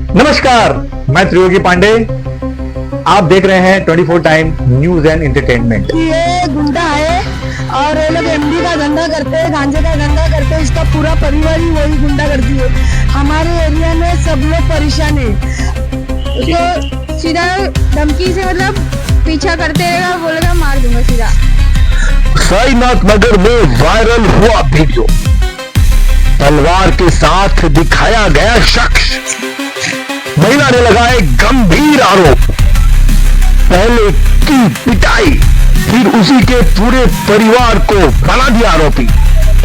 नमस्कार, मैं त्रियोगी पांडे। आप देख रहे हैं 24 टाइम न्यूज एंड एंटरटेनमेंट। ये गुंडा है और ये लोग एमडी का धंधा करते हैं, गांजे का धंधा करते हैं। इसका पूरा परिवार ही वही गुंडा करती है। हमारे एरिया में सब लोग परेशान है। उसको सीधा धमकी से मतलब पीछा करते रहेगा, बोलेगा मार दूंगा सीधा। साईनाथ नगर में वायरल हुआ वीडियो, तलवार के साथ दिखाया गया शख्स, महिला ने लगाए गंभीर आरोप, पहले की पिटाई, फिर उसी के पूरे परिवार को बना दिया आरोपी।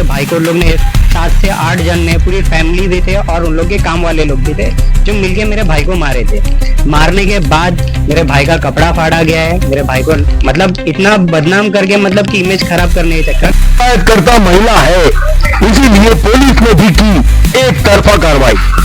भाई को लोग ने 7 से 8 जन ने, पूरी फैमिली भी थे और उन लोग के काम वाले लोग भी थे जो मिलके मेरे भाई को मारे थे। मारने के बाद मेरे भाई का कपड़ा फाड़ा गया है। मेरे भाई को मतलब इतना बदनाम करके मतलब कि इमेज खराब करने के चक्कर। शिकायत करता महिला है, इसीलिए पुलिस ने भी की एक तरफा कार्रवाई।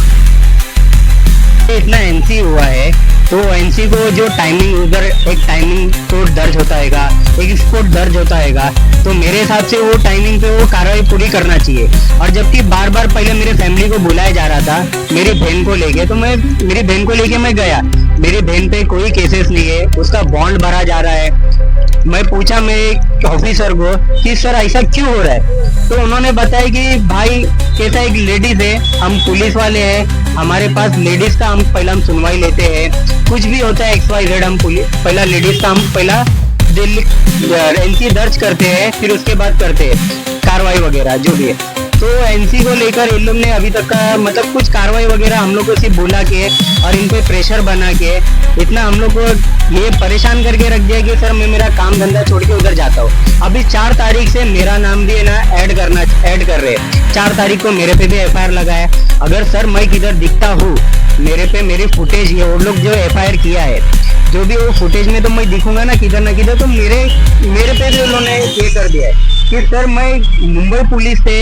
इतना एनसी हुआ है तो एनसी को जो टाइमिंग, उधर एक टाइमिंग कोड दर्ज होता हैगा, एक स्पोर्ट दर्ज होता हैगा, तो मेरे हिसाब से वो टाइमिंग पे वो कार्रवाई पूरी करना चाहिए। और जबकि बार बार पहले मेरे फैमिली को बुलाया जा रहा था मेरी बहन को लेके, तो मैं मेरी बहन को लेके मैं गया। मेरी बहन पे कोई केसेस नहीं है, उसका बॉन्ड भरा जा रहा है। मैं पूछा मेरे ऑफिसर को कि सर ऐसा क्यों हो रहा है, तो उन्होंने बताया कि भाई कैसा एक लेडीज है, हम पुलिस वाले हैं, हमारे पास लेडीज का हम पहला सुनवाई लेते हैं, कुछ भी होता है XYZ हम पहला लेडीज का हम पहला एनसी दर्ज करते हैं, फिर उसके बाद करते हैं कार्रवाई वगैरह जो भी है। तो एनसी को लेकर इन लोग ने अभी तक का मतलब कुछ कार्रवाई वगैरह हम लोग को सिर्फ बुला के और इन पे प्रेशर बना के इतना हम लोग को ये परेशान करके रख दिया कि सर मैं मेरा काम धंधा छोड़ के उधर जाता हूँ। अभी 4 तारीख से मेरा नाम भी है ना ऐड कर रहे हैं। 4 तारीख को मेरे पे भी FIR लगा है। अगर सर मैं किधर दिखता हूँ, मेरे पे मेरी फुटेज है, वो लोग जो FIR किया है जो भी वो फुटेज में, तो मैं दिखूंगा ना किधर, तो मेरे पे भी उन्होंने ये कर दिया है कि सर मैं मुंबई पुलिस से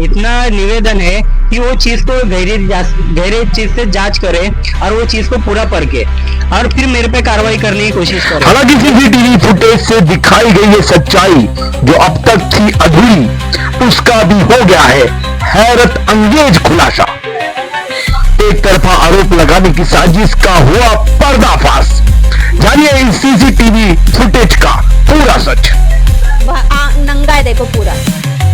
इतना निवेदन है कि वो चीज को गहरे चीज से जांच करे और वो चीज को पूरा परखे और फिर मेरे पे कार्रवाई करने की कोशिश करे। हालांकि सीसीटीवी फुटेज से दिखाई गई ये सच्चाई जो अब तक थी अधूरी, उसका भी हो गया है हैरत अंगेज खुलासा। एक तरफा आरोप लगाने की साजिश का हुआ पर्दाफाश। जानिए इस सीसीटीवी फुटेज का पूरा सच। नंगा है देखो पूरा,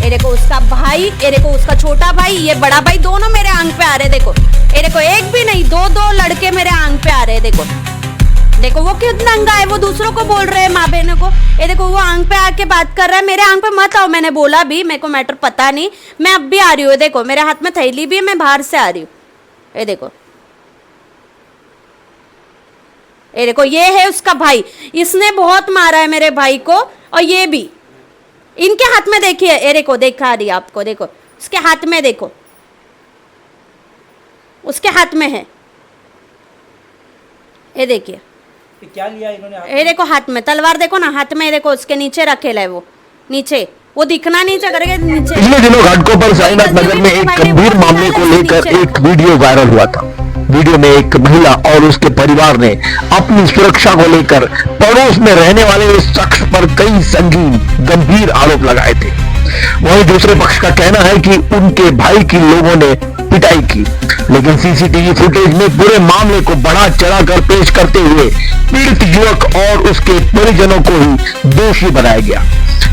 ये देखो उसका भाई, ये देखो उसका छोटा भाई, ये बड़ा भाई, दोनों मेरे आंख पे आ रहे। देखो ये देखो, एक भी नहीं, दो लड़के मेरे आंख पे आ रहे। देखो वो कितना नंगा है, वो दूसरों को बोल रहे हैं माँ बहनों को। ये देखो वो आंख पे आके बात कर रहा है, मेरे आंख पे मत आओ। मैंने बोला भी मेरे को मैटर पता नहीं, मैं अब भी आ रही हूँ। देखो मेरे हाथ में थैली भी है, मैं बाहर से आ रही हूँ। ये देखो, ये देखो, ये है उसका भाई, इसने बहुत मारा है मेरे भाई को। और ये भी इनके हाथ में देखिए, ये देखो, देखा रही आपको, देखो उसके हाथ में, देखो उसके हाथ में है, ये देखिए क्या लिया इन्होंने? ये देखो हाथ में तलवार, देखो ना हाथ में, देखो उसके नीचे रखेला है, वो नीचे, वो दिखना नहीं चाहिए नीचे। पिछले दिनों घाटकोपर साईनाथ नगर में एक गंभीर मामले को लेकर एक वीडियो वायरल हुआ था। वीडियो में एक महिला और उसके परिवार ने अपनी सुरक्षा को लेकर पड़ोस में रहने वाले इस शख्स पर कई संगीन गंभीर आरोप लगाए थे। वहीं दूसरे पक्ष का कहना है कि उनके भाई की लोगों ने पिटाई की, लेकिन सीसीटीवी फुटेज में पूरे मामले को बढ़ा चढ़ाकर पेश करते हुए पीड़ित युवक और उसके परिजनों को ही दोषी बनाया गया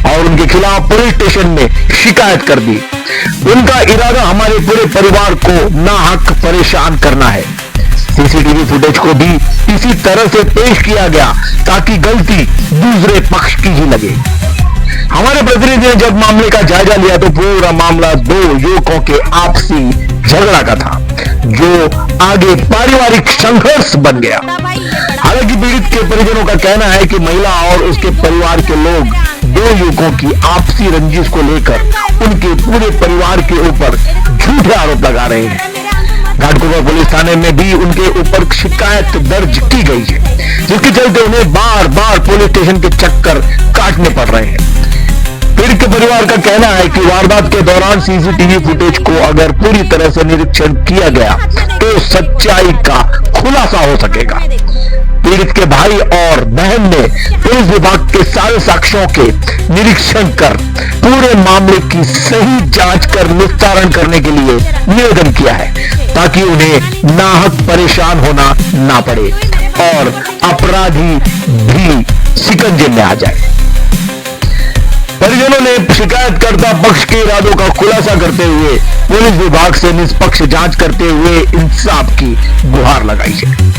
और उनके खिलाफ पुलिस स्टेशन में शिकायत कर दी। उनका इरादा हमारे पूरे परिवार को नाहक परेशान करना है। सीसीटीवी फुटेज को भी इसी तरह से पेश किया गया ताकि गलती दूसरे पक्ष की ही लगे। हमारे प्रतिनिधि ने जब मामले का जायजा लिया तो पूरा मामला 2 युवकों के आपसी झगड़ा का था जो आगे पारिवारिक संघर्ष बन गया। हालांकि पीड़ित के परिजनों का कहना है कि महिला और उसके परिवार के लोग 2 युवकों की आपसी रंजिश को लेकर उनके पूरे परिवार के ऊपर झूठे आरोप लगा रहे हैं। घाटकोपर पुलिस थाने में भी उनके ऊपर शिकायत दर्ज की गई है, जिसके चलते उन्हें बार बार पुलिस स्टेशन के चक्कर काटने पड़ रहे हैं। पीड़ित के परिवार का कहना है कि वारदात के दौरान सीसीटीवी फुटेज को अगर पूरी तरह से निरीक्षण किया गया तो सच्चाई का खुलासा हो सकेगा। पीड़ित के भाई और बहन ने पुलिस विभाग के सारे साक्ष्यों के निरीक्षण कर पूरे मामले की सही जांच कर निस्तारण करने के लिए निवेदन किया है, ताकि उन्हें नाहक परेशान होना ना पड़े और अपराधी भी शिकंजे में आ जाए। परिजनों ने शिकायतकर्ता पक्ष के इरादों का खुलासा करते हुए पुलिस विभाग से निष्पक्ष जांच करते हुए इंसाफ की गुहार लगाई है।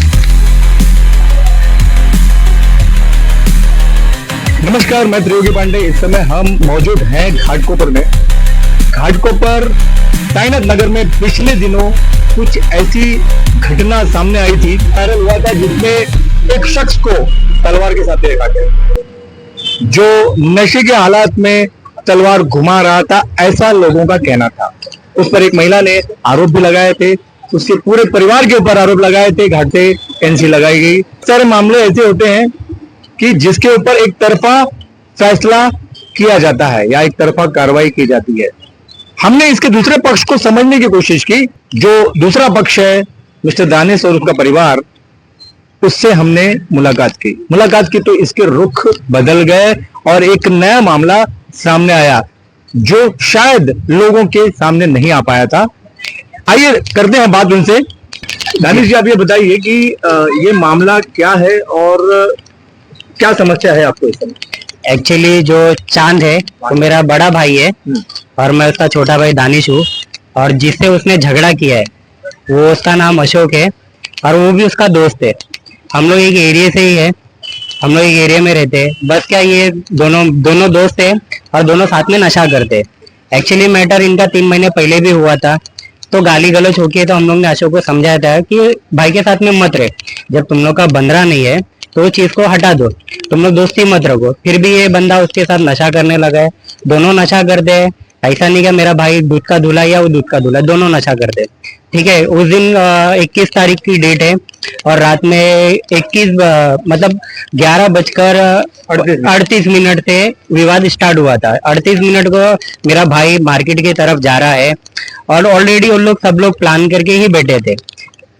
नमस्कार, मैं त्रियोगी पांडे। इस समय हम मौजूद हैं घाटकोपर में। घाटकोपर साईनाथ नगर में पिछले दिनों कुछ ऐसी घटना सामने आई थी, वायरल हुआ था, जिसमें एक शख्स को तलवार के साथ देखा गया, जो नशे के हालात में तलवार घुमा रहा था, ऐसा लोगों का कहना था। उस पर एक महिला ने आरोप भी लगाए थे, उसके पूरे परिवार के ऊपर आरोप लगाए थे, घाटे एनसी लगाई गई। सारे मामले ऐसे होते हैं कि जिसके ऊपर एक तरफा फैसला किया जाता है या एक तरफा कार्रवाई की जाती है। हमने इसके दूसरे पक्ष को समझने की कोशिश की। जो दूसरा पक्ष है मिस्टर दानिश और उसका परिवार, उससे हमने मुलाकात की तो इसके रुख बदल गए और एक नया मामला सामने आया जो शायद लोगों के सामने नहीं आ पाया था। आइए करते हैं बात उनसे। दानिश जी, आप ये बताइए कि ये मामला क्या है और क्या समस्या है आपको इस समय? एक्चुअली जो चांद है वो मेरा बड़ा भाई है और मैं उसका छोटा भाई दानिश हूँ, और जिससे उसने झगड़ा किया है वो उसका नाम अशोक है और वो भी उसका दोस्त है। हम लोग एक एरिया से ही है, हम लोग एक एरिया में रहते हैं। बस क्या ये दोनों दोस्त है और दोनों साथ में नशा करते हैं। एक्चुअली मैटर इनका 3 महीने पहले भी हुआ था, तो गाली गलौज होके तो हम लोग ने अशोक को समझाया था कि भाई के साथ में मत रहे, जब तुम लोग का बंधरा नहीं है तो वो चीज को हटा दो, तुम लोग दोस्ती मत रखो। फिर भी ये बंदा उसके साथ नशा करने लगा है, दोनों नशा करते हैं। ऐसा नहीं कि मेरा भाई दूध का दूल्हा या वो दूध का दूल्हा, दोनों नशा करते हैं। ठीक है, उस दिन 21 तारीख की डेट है और रात में 11:38 से विवाद स्टार्ट हुआ था। 38 मिनट को मेरा भाई मार्केट की तरफ जा रहा है और ऑलरेडी उन लोग सब लोग प्लान करके ही बैठे थे।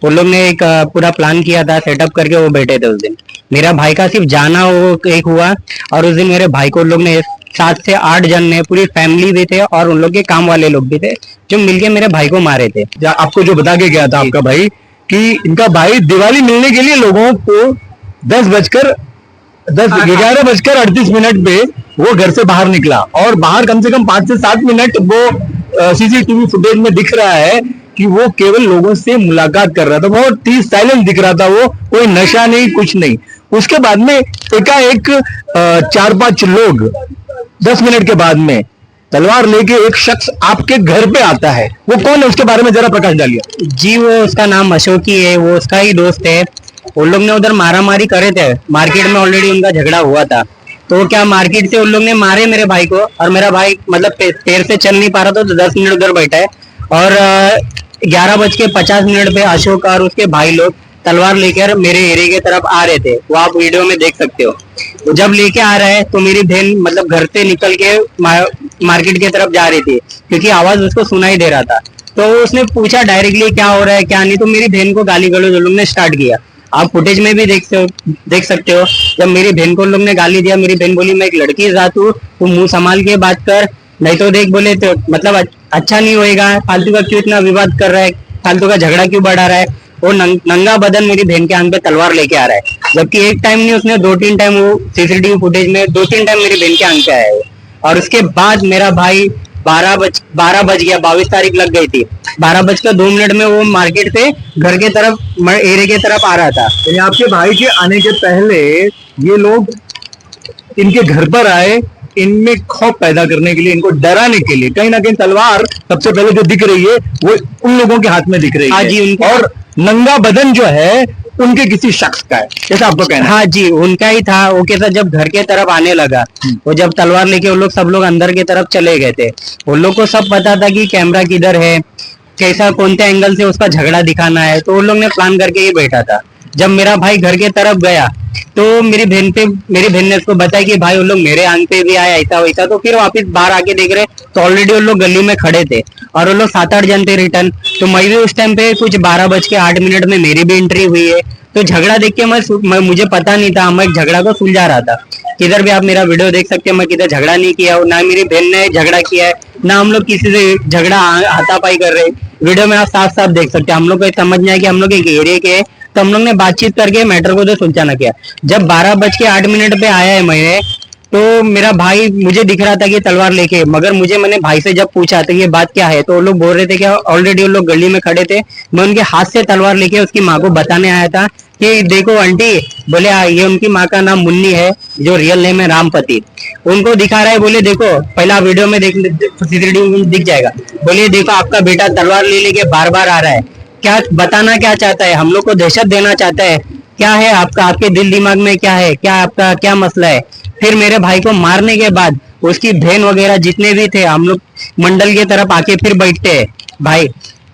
उन लोग ने एक पूरा प्लान किया था, सेटअप करके वो बैठे थे। उस दिन मेरा भाई का सिर्फ जाना वो एक हुआ और उस दिन मेरे भाई को उन लोग ने 7 से 8 जन ने, पूरी फैमिली भी थे और उन लोग के काम वाले लोग भी थे, जो मिलके मेरे भाई को मारे थे। आपको जो बता के गया था आपका भाई कि इनका भाई दिवाली मिलने के लिए लोगों को 11:38 पे वो घर से बाहर निकला और बाहर कम से कम 5 से 7 मिनट वो सीसीटीवी फुटेज में दिख रहा है कि वो केवल लोगों से मुलाकात कर रहा था। बहुत ही साइलेंट दिख रहा था, वो कोई नशा नहीं, कुछ नहीं। उसके बाद में एकाएक 4-5 लोग 10 मिनट के बाद में तलवार लेके एक शख्स आपके घर पे आता है। वो कौन है, उसके बारे में जरा प्रकाश डालिए। जी, वो उसका नाम अशोक ही है, वो उसका ही दोस्त है। उन लोग ने उधर मारामारी करे थे, मार्केट में ऑलरेडी उनका झगड़ा हुआ था। तो क्या मार्केट से उन लोग ने मारे मेरे भाई को और मेरा भाई मतलब पैर से चल नहीं पा रहा था, तो 10 मिनट उधर बैठा है और 11:50 पे अशोक और उसके भाई लोग तलवार लेकर मेरे एरिया की तरफ आ रहे थे। वो आप वीडियो में देख सकते हो। तो जब लेके आ रहा है तो मेरी बहन मतलब घर से निकल के मार्केट की तरफ जा रही थी, क्योंकि आवाज उसको सुनाई दे रहा था। तो उसने पूछा डायरेक्टली क्या हो रहा है क्या नहीं, तो मेरी बहन को गाली गलौज उन लोग ने स्टार्ट किया। आप फुटेज में भी देख सकते हो। जब मेरी बहन को उन लोग ने गाली दिया, मेरी बहन बोली मैं एक लड़की जात हूँ, तू मुंह संभाल के बात कर, नहीं तो देख बोले तो मतलब अच्छा नहीं होएगा, फालतू का क्यों इतना विवाद कर रहा है, फालतू का झगड़ा क्यों बढ़ा रहा है। वो नंगा बदन मेरी बहन के आंख पे तलवार लेके आ रहा है, जबकि एक टाइम नहीं, उसने 2-3 टाइम वो सीसीटीवी फुटेज में 2-3 टाइम मेरी बहन के आंख पे आया है। और उसके बाद मेरा भाई 12 बज गया, 22 तारीख लग गई थी, 12:02 में वो मार्केट से घर के तरफ एरिया की तरफ आ रहा था। यानी आपके भाई के आने के पहले ये लोग इनके घर पर आए, इनमें खौफ पैदा करने के लिए, इनको डराने के लिए। कहीं ना कहीं तलवार सबसे पहले जो दिख रही है वो उन लोगों के हाथ में दिख रही है। हाँ जी, और नंगा बदन जो है उनके किसी शख्स का है, जैसा आपको कहना है। हाँ जी, उनका ही था। वो कैसा जब घर के तरफ आने लगा, वो जब तलवार लेके वो लोग सब लोग अंदर की तरफ चले गए थे। उन लोग को सब पता था कि कैमरा किधर है, कैसा कौन से एंगल से उसका झगड़ा दिखाना है, तो उन लोग ने प्लान करके ही बैठा था। जब मेरा भाई घर के तरफ गया तो मेरी बहन ने उसको बताया कि भाई उन लोग मेरे आंग पे भी आया, ऐसा वैसा। तो फिर वापस बाहर आके देख रहे तो ऑलरेडी उन लोग गली में खड़े थे और उन लोग 7-8 जन थे रिटर्न। तो मैं भी उस टाइम पे कुछ 12:08 में मेरी भी एंट्री हुई है। तो झगड़ा देख के मुझे पता नहीं था, मैं झगड़ा को सुलझा रहा था। किधर भी आप मेरा वीडियो देख सकते हैं, मैं किधर झगड़ा नहीं किया हूँ, ना मेरी बहन ने झगड़ा किया है, ना हम लोग किसी से झगड़ा हाथापाई कर रहे। वीडियो में आप साफ साफ देख सकते हैं। हम लोग को समझना है कि हम लोग एक एरिया के, तो हम लोग ने बातचीत करके मैटर को तो सुलझाना किया। जब 12:08 पे आया है मैंने, तो मेरा भाई मुझे दिख रहा था कि तलवार लेके, मगर मैंने भाई से जब पूछा तो ये बात क्या है, तो वो लोग बोल रहे थे कि ऑलरेडी वो लोग गली में खड़े थे। मैं उनके हाथ से तलवार लेके उसकी माँ को बताने आया था कि देखो आंटी, बोले ये उनकी माँ का नाम मुन्नी है, जो रियल नेम है रामपति। उनको दिखा रहा है, बोले देखो पहला वीडियो में देख, सीसीटीवी में दिख जाएगा। बोले देखो आपका बेटा तलवार ले लेके बार बार आ रहा है, क्या बताना क्या चाहता है, हम लोग को दहशत देना चाहता है, क्या है आपका, आपके दिल दिमाग में क्या है, क्या आपका क्या मसला है। फिर मेरे भाई को मारने के बाद उसकी बहन वगैरह जितने भी थे, हम लोग मंडल की तरफ आके फिर बैठते हैं भाई,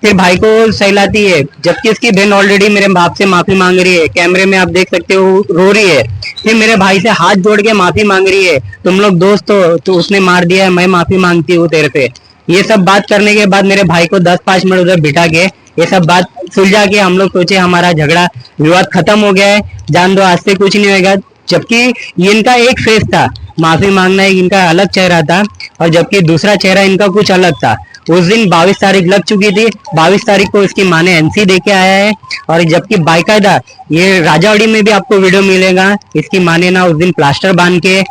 फिर भाई को सहलाती है, जबकि उसकी बहन ऑलरेडी मेरे बाप से माफी मांग रही है। कैमरे में आप देख सकते हो रो रही है। फिर मेरे भाई से हाथ जोड़ के माफी मांग रही है, तुम लोग दोस्त हो तो उसने मार दिया है, मैं माफी मांगती हूँ तेरे से। ये सब बात करने के बाद मेरे भाई को 10-5 मिनट उधर बिठा के ये सब बात सुलझा के हम लोग सोचे हमारा झगड़ा विवाद खत्म हो गया है, जान दो आज से कुछ नहीं होगा। जबकि इनका एक फेस था, माफी मांगना एक इनका अलग चेहरा था, और जबकि दूसरा चेहरा इनका कुछ अलग था। उस दिन 22 तारीख लग चुकी थी, 22 तारीख को इसकी माँ ने एनसी दे के आया है, और जबकि बाकायदा ये राजावाड़ी में भी आपको वीडियो मिलेगा, इसकी माँ ने ना उस दिन प्लास्टर बांध के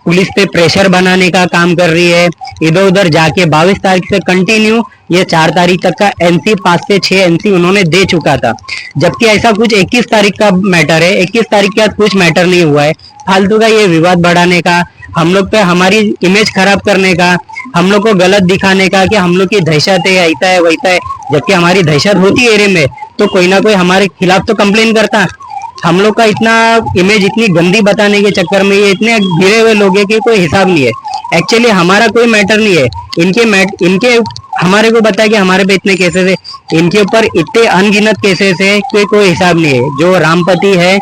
पुलिस पे प्रेशर बनाने का काम कर रही है। इधर उधर जाके 22 तारीख से कंटिन्यू ये 4 तारीख तक का एनसी 5 से 6 एनसी उन्होंने दे चुका था। जबकि ऐसा कुछ 21 तारीख का मैटर है, 21 तारीख के बाद कुछ मैटर नहीं हुआ है। फालतू का ये विवाद बढ़ाने का, हम लोग पे हमारी इमेज खराब करने का, हम लोग को गलत दिखाने का कि हम लोग की दहशत है, ऐसा है वैसा है। जबकि हमारी दहशत होती एरिया में तो कोई ना कोई हमारे खिलाफ तो कंप्लेन करता। हम लोग का इतना इमेज इतनी गंदी बताने के चक्कर में ये इतने गिरे हुए लोग हैं कि कोई हिसाब नहीं है। एक्चुअली हमारा कोई मैटर नहीं है, इनके हमारे को बताया कि हमारे पे इतने केसेस है, इनके ऊपर इतने अनगिनत केसेस है कि कोई हिसाब नहीं है। जो रामपति है,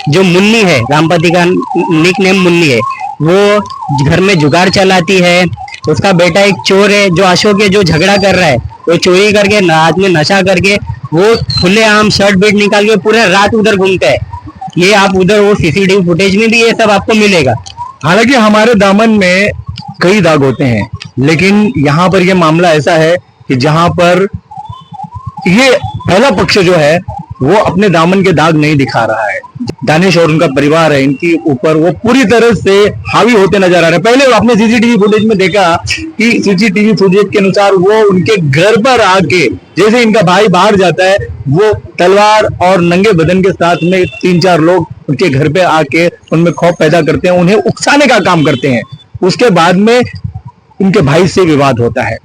जो मुन्नी है, रामपति का निक नेम मुन्नी है, वो घर में जुगाड़ चलाती है। उसका बेटा एक चोर है, जो अशोक है, जो झगड़ा कर रहा है, वो चोरी करके रात में नशा करके वो खुले आम शर्ट बेट निकाल के पूरे रात उधर घूमता है। ये आप उधर वो सीसीटीवी फुटेज में भी ये सब आपको मिलेगा। हालांकि हमारे दामन में कई दाग होते हैं, लेकिन यहाँ पर यह मामला ऐसा है कि जहां पर ये पहला पक्ष जो है वो अपने दामन के दाग नहीं दिखा रहा है। दानिश और उनका परिवार है, इनके ऊपर वो पूरी तरह से हावी होते नजर आ रहे हैं। पहले आपने सीसीटीवी फुटेज में देखा कि सीसीटीवी फुटेज के अनुसार वो उनके घर पर आके, जैसे इनका भाई बाहर जाता है, वो तलवार और नंगे बदन के साथ में 3-4 लोग उनके घर पे आके उनमें खौफ पैदा करते हैं, उन्हें उकसाने का काम करते हैं। उसके बाद में उनके भाई से विवाद होता है।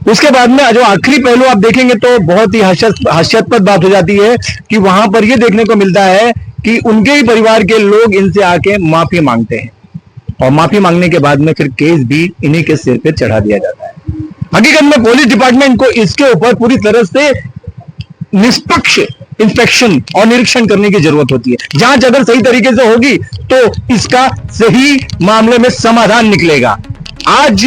उसके बाद में जो आखिरी पहलू आप देखेंगे तो बहुत ही हास्यास्पद बात हो जाती है कि वहां पर यह देखने को मिलता है कि उनके ही परिवार के लोग इनसे आके माफी मांगते हैं, और माफी मांगने के बाद में फिर केस भी इन्हीं के सिर पे चढ़ा दिया जाता है। हकीकत में पुलिस डिपार्टमेंट को इसके ऊपर पूरी तरह से निष्पक्ष इंस्पेक्शन और निरीक्षण करने की जरूरत होती है। जांच अगर सही तरीके से होगी तो इसका सही मामले में समाधान निकलेगा। आज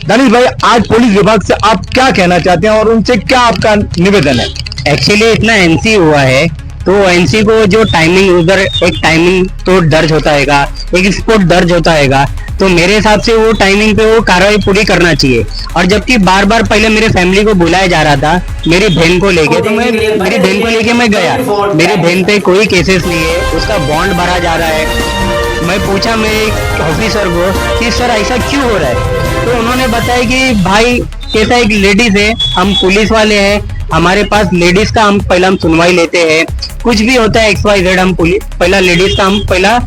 दानिश भाई, आज पुलिस विभाग से आप क्या कहना चाहते हैं और उनसे क्या आपका निवेदन है? एक्चुअली इतना एनसी हुआ है, तो एनसी को जो टाइमिंग उधर एक टाइमिंग तो दर्ज होता है, एक स्पॉट दर्ज होता है, तो मेरे हिसाब से वो टाइमिंग पे वो कार्रवाई पूरी करना चाहिए। और जबकि बार बार पहले मेरे फैमिली को बुलाया जा रहा था मेरी बहन को लेके, तो मैं मेरी बहन को लेके मैं गया, मेरी बहन पे कोई केसेस नहीं है, उसका बॉन्ड भरा जा रहा है। मैं पूछा मेरे ऑफिसर को कि सर ऐसा क्यों हो रहा है, तो उन्होंने बताया कि भाई कैसा एक लेडीज है, हम पुलिस वाले हैं, हमारे पास लेडीज का हम सुनवाई लेते हैं, कुछ भी होता है XYZ, हम पहला लेडीज का हम पहला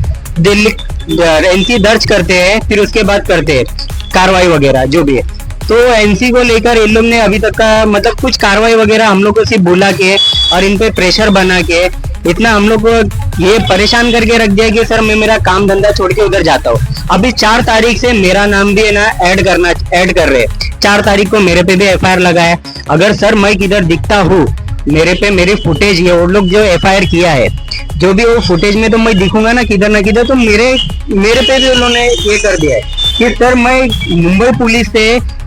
एनसी दर्ज करते हैं, फिर उसके बाद करते हैं कार्रवाई वगैरह जो भी है। तो एनसी को लेकर इन लोग ने अभी तक का मतलब कुछ कार्रवाई वगैरह हम लोग को सिर्फ बुला के और इन पे प्रेशर बना के इतना हम लोग को ये परेशान करके रख दिया कि सर मैं मेरा काम धंधा छोड़ के उधर जाता हूँ। अभी 4 तारीख से मेरा नाम भी है ना ऐड कर रहे हैं। 4 तारीख को मेरे पे भी FIR लगा है। अगर सर मैं किधर दिखता हूँ मेरे पे मेरी फुटेज है, वो लोग जो एफआईआर किया है, जो भी वो फुटेज में तो मैं दिखूंगा ना किधर तो मेरे पे भी उन्होंने ये कर दिया है कि सर मैं मुंबई पुलिस से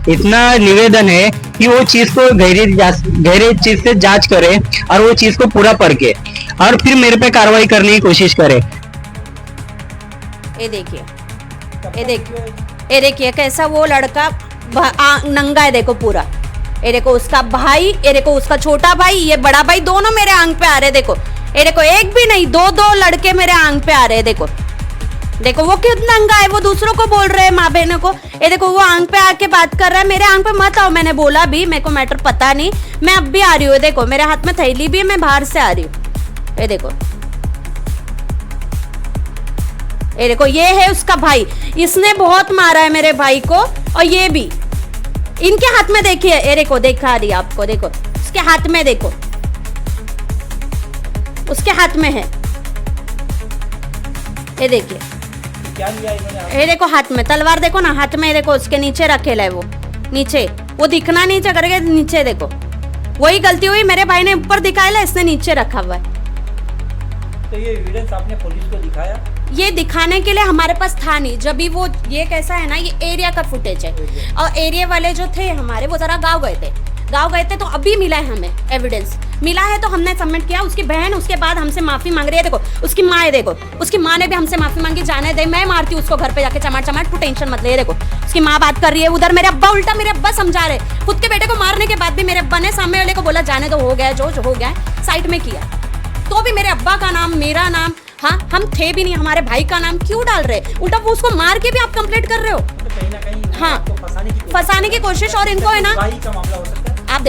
इतना निवेदन है कि वो चीज को गहरे चीज से जांच करे और वो चीज को पूरा पढ़ के और फिर मेरे पे कार्रवाई करने की कोशिश करे। ये देखिए, ये देखिए, ये देखिए कैसा वो लड़का नंगा है, देखो पूरा। ये देखो उसका भाई, ये देखो उसका छोटा भाई, ये बड़ा भाई, दोनों मेरे आंख पे आ रहे। देखो ये देखो, एक भी नहीं, दो लड़के मेरे आंख पे आ रहे। देखो देखो वो कितना नंगा है, वो दूसरों को बोल रहे हैं, माँ बहनों को। ये देखो वो आंख पे आके बात कर रहा है, मेरे आंख पे मत आओ। मैंने बोला भी, मेरे को मैटर पता नहीं, मैं अब भी आ रही हूँ। देखो मेरे हाथ में थैली भी है, मैं बाहर से आ रही हूँ। ये देखो, ये देखो, ये है उसका भाई, इसने बहुत मारा है मेरे भाई को। और ये भी इनके हाथ में देखिए, ये देखो, दिखा रही आपको, देखो उसके हाथ में, देखो उसके हाथ में है, ये देखिए, ये देखो हाथ में तलवार, देखो ना हाथ में, देखो उसके नीचे रखेला है, वो नीचे, वो दिखना नीचे करके नीचे, देखो वही गलती हुई, मेरे भाई ने ऊपर दिखाया, इसने नीचे रखा हुआ है। तो ये एविडेंस आपने पुलिस को दिखाया? ये दिखाने के लिए हमारे पास था नहीं, जब भी वो, ये कैसा है ना, ये एरिया का फुटेज है, और एरिया वाले जो थे हमारे, वो जरा गाँव गए थे, तो अभी मिला है हमें एविडेंस, मिला है तो हमने सबमिट किया। उसकी बहन उसके बाद हमसे माफी मांग रही है। देखो उसकी माँ है, देखो उसकी माँ ने भी हमसे माफी मांगी, जाने दे, मैं मारती हूँ उसको घर पे जाके चमाट, तू टेंशन मत ले। देखो उसकी माँ बात कर रही है उधर, मेरे अब्बा उल्टा मेरे अब्बा समझा रहे, खुद के बेटे को मारने के बाद भी मेरे अब्बा ने सामने वाले को बोला जाने दो, हो गया जो हो गया, साइड में किया, तो भी मेरे अब्बा का नाम, मेरा नाम, हाँ हम थे भी नहीं, हमारे भाई का नाम क्यों डाल रहे? उल्टा वो उसको मार के भी आप कंप्लेंट कर रहे हो। कहीं ना कहीं हाँ, फंसाने की कोशिश। और इनको है ना, का मामला हो सकता है। आप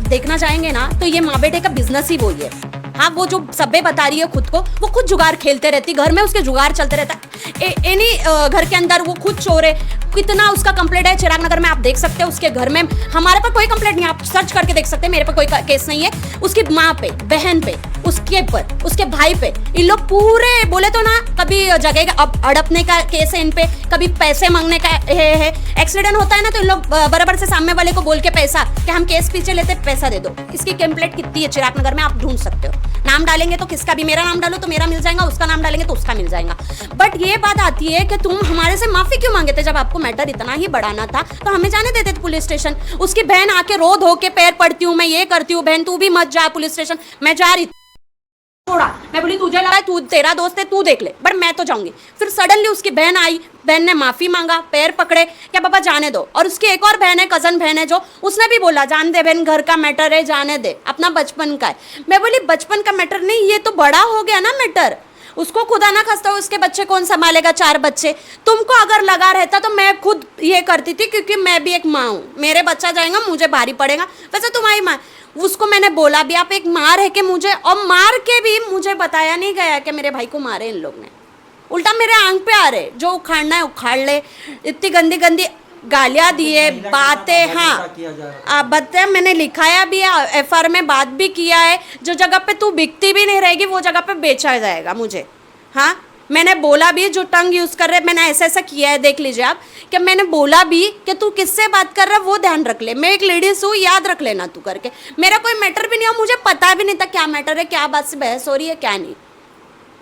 देखना चाहेंगे ना, तो ये माँ बेटे का बिजनेस ही वही है। हाँ, वो जो सब्बे बता रही है खुद को, वो खुद जुगाड़ खेलते रहती, घर में उसके जुगाड़ चलते रहता है। एनी घर के अंदर वो खुद चोर है। कितना उसका कंप्लेंट है चिराग नगर में, आप देख सकते हो उसके घर में। हमारे पर कोई कंप्लेंट नहीं, आप सर्च करके देख सकते हैं, मेरे पर कोई केस नहीं है। उसकी माँ पे, बहन पे, उसके पर, उसके भाई पे, इन लोग पूरे बोले तो ना, कभी जगह अब अड़पने का केस है इन पे, कभी पैसे मांगने का है। एक्सीडेंट होता है ना, तो इन लोग बराबर से सामने वाले को बोल के पैसा, कि हम केस पीछे लेते, पैसा दे दो। इसकी कंप्लेंट कितनी है चिराग नगर में, आप ढूंढ सकते हो। नाम डालेंगे तो किसका भी, मेरा नाम डालो तो मेरा मिल जाएगा, उसका नाम डालेंगे तो उसका मिल जाएगा। बट ये बात आती है कि तुम हमारे से माफी क्यों मांगे थे? जब आपको मैटर इतना ही बढ़ाना था तो हमें जाने देते थे पुलिस स्टेशन। उसकी बहन आके रो धो के पैर पड़ती हूँ, मैं ये करती हूँ, बहन तू भी मत जा पुलिस स्टेशन। मैं जा रही थोड़ा, मैं बोली तुझे लगा तू तेरा दोस्त है, तू देख ले, बट मैं तो जाऊंगी। फिर सडनली उसकी बहन आई, बहन ने माफी मांगा, पैर पकड़े, क्या बाबा जाने दो। और उसकी एक और बहन है, कजन बहन है, जो उसने भी बोला जान दे बहन, घर का मैटर है, जाने दे, अपना बचपन का है। मैं बोली बचपन का मैटर नहीं, ये तो बड़ा हो गया ना मैटर। उसको खुदा ना खास्ता उसके बच्चे कौन संभालेगा, 4 बच्चे। तुमको अगर लगा रहता तो मैं खुद ये करती थी, क्योंकि मैं भी एक माँ हूँ, मेरे बच्चा जाएगा मुझे भारी पड़ेगा। वैसे तुम्हारी माँ, उसको मैंने बोला भी आप एक माँ रह के मुझे, और मार के भी मुझे बताया नहीं गया कि मेरे भाई को मारे इन लोग ने। उल्टा मेरे आंख पे आ रहे, जो उखाड़ना है उखाड़ ले। इतनी गंदी गंदी गालियाँ दिए, बातें, हाँ बताया, मैंने लिखाया भी है, एफआईआर में बात भी किया है। जो जगह पे तू बिकती भी नहीं रहेगी, वो जगह पे बेचा जाएगा मुझे। हाँ, मैंने बोला भी, जो टंग यूज़ कर रहे, मैंने ऐसा किया है, देख लीजिए आप, कि मैंने बोला भी कि तू किससे बात कर रहा है वो ध्यान रख ले, मैं एक लेडीज हूँ, याद रख लेना तू करके। मेरा कोई मैटर भी नहीं है, मुझे पता भी नहीं था क्या मैटर है, क्या बात से बहस हो रही है, क्या नहीं।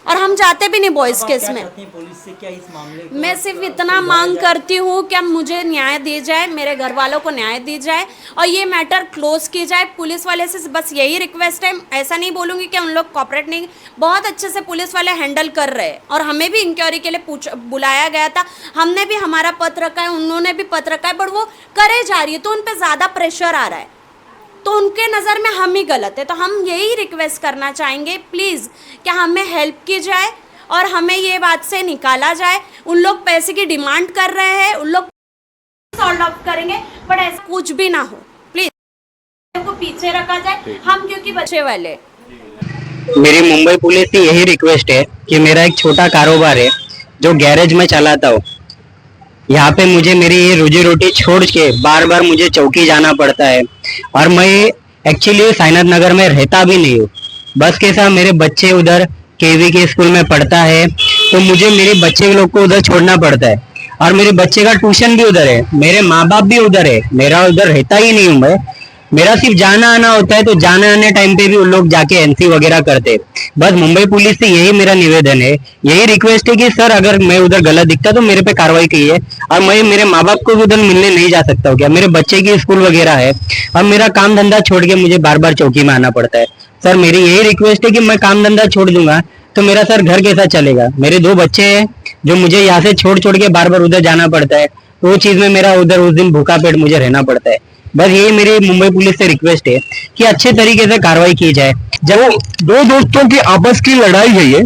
और हम जाते भी नहीं बॉयज केस में। पुलिस से क्या इस मामले मैं सिर्फ इतना मांग करती हूँ कि मुझे न्याय दी जाए, मेरे घर वालों को न्याय दी जाए, और ये मैटर क्लोज की जाए। पुलिस वाले से बस यही रिक्वेस्ट है। ऐसा नहीं बोलूँगी कि उन लोग कॉपरेट नहीं, बहुत अच्छे से पुलिस वाले हैंडल कर रहे हैं। और हमें भी इंक्वायरी के लिए बुलाया गया था, हमने भी हमारा पत्र रखा है, उन्होंने भी पत्र रखा है, बट वो करे जा रही है, तो उन पर ज़्यादा प्रेशर आ रहा है, तो उनके नज़र में हम ही गलत है। तो हम यही रिक्वेस्ट करना चाहेंगे, प्लीज़ कि हमें हेल्प की जाए और हमें ये बात से निकाला जाए। उन लोग पैसे की डिमांड कर रहे हैं, उन लोग सॉल्व अप करेंगे, बट ऐसा कुछ भी ना हो, प्लीज़ को पीछे रखा जाए। हम क्योंकि बच्चे वाले। मेरी मुंबई पुलिस से यही रिक्वेस्ट है कि मेरा एक छोटा कारोबार है जो गैरेज में चलाता हूँ। यहाँ पे मुझे मेरी ये रोजी रोटी छोड़ के बार बार मुझे चौकी जाना पड़ता है, और मैं एक्चुअली साइनाथ नगर में रहता भी नहीं हूँ। बस के साथ मेरे बच्चे उधर केवी के स्कूल में पढ़ता है, तो मुझे मेरे बच्चे लोग को उधर छोड़ना पड़ता है, और मेरे बच्चे का ट्यूशन भी उधर है, मेरे माँ बाप भी उधर है, मेरा उधर रहता ही नहीं हूँ मैं। मेरा सिर्फ जाना आना होता है, तो जाने आने टाइम पे भी उन लोग जाके एनसी वगैरह करते। बस मुंबई पुलिस से यही मेरा निवेदन है, यही रिक्वेस्ट है कि सर अगर मैं उधर गलत दिखता तो मेरे पे कार्रवाई कीजिए। और मैं मेरे माँ बाप को भी उधर मिलने नहीं जा सकता हूँ क्या, मेरे बच्चे की स्कूल वगैरह है, अब मेरा काम धंधा छोड़ के मुझे बार बार चौकी में आना पड़ता है। सर मेरी यही रिक्वेस्ट है कि मैं काम धंधा छोड़ दूंगा तो मेरा सर घर कैसा चलेगा। मेरे 2 बच्चे हैं जो मुझे यहाँ से छोड़ छोड़ के बार बार उधर जाना पड़ता है, तो वो चीज में मेरा उधर उस दिन भूखा पेट मुझे रहना पड़ता है। बस यही मेरी मुंबई पुलिस से रिक्वेस्ट है कि अच्छे तरीके से कार्रवाई की जाए। जब 2 दोस्तों की आपस की लड़ाई है ये,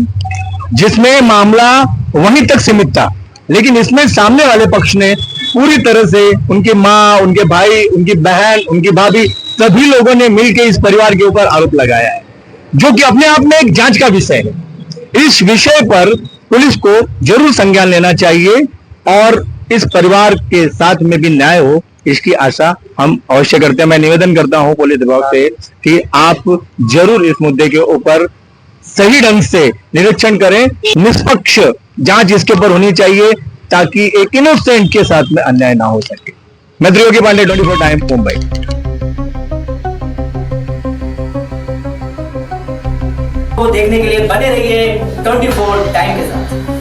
जिसमें मामला वहीं तक सीमित था, लेकिन इसमें सामने वाले पक्ष ने पूरी तरह से उनकी माँ, उनके भाई, उनकी बहन, उनकी भाभी, सभी लोगों ने मिलकर इस परिवार के ऊपर आरोप लगाया है, जो कि अपने आप में एक जांच का विषय है। इस विषय पर पुलिस को जरूर संज्ञान लेना चाहिए और इस परिवार के साथ में भी न्याय हो, इसकी आशा हम अवश्य करते हैं। मैं निवेदन करता हूं पुलिस विभाग से कि आप जरूर इस मुद्दे के ऊपर सही ढंग से निरीक्षण करें, निष्पक्ष जांच इसके ऊपर होनी चाहिए ताकि एक इनोसेंट के साथ में अन्याय ना हो सके। मैं त्रियोगी पांडे, 24 टाइम, मुंबई। को देखने के लिए बने रहिए 24 टाइम के साथ।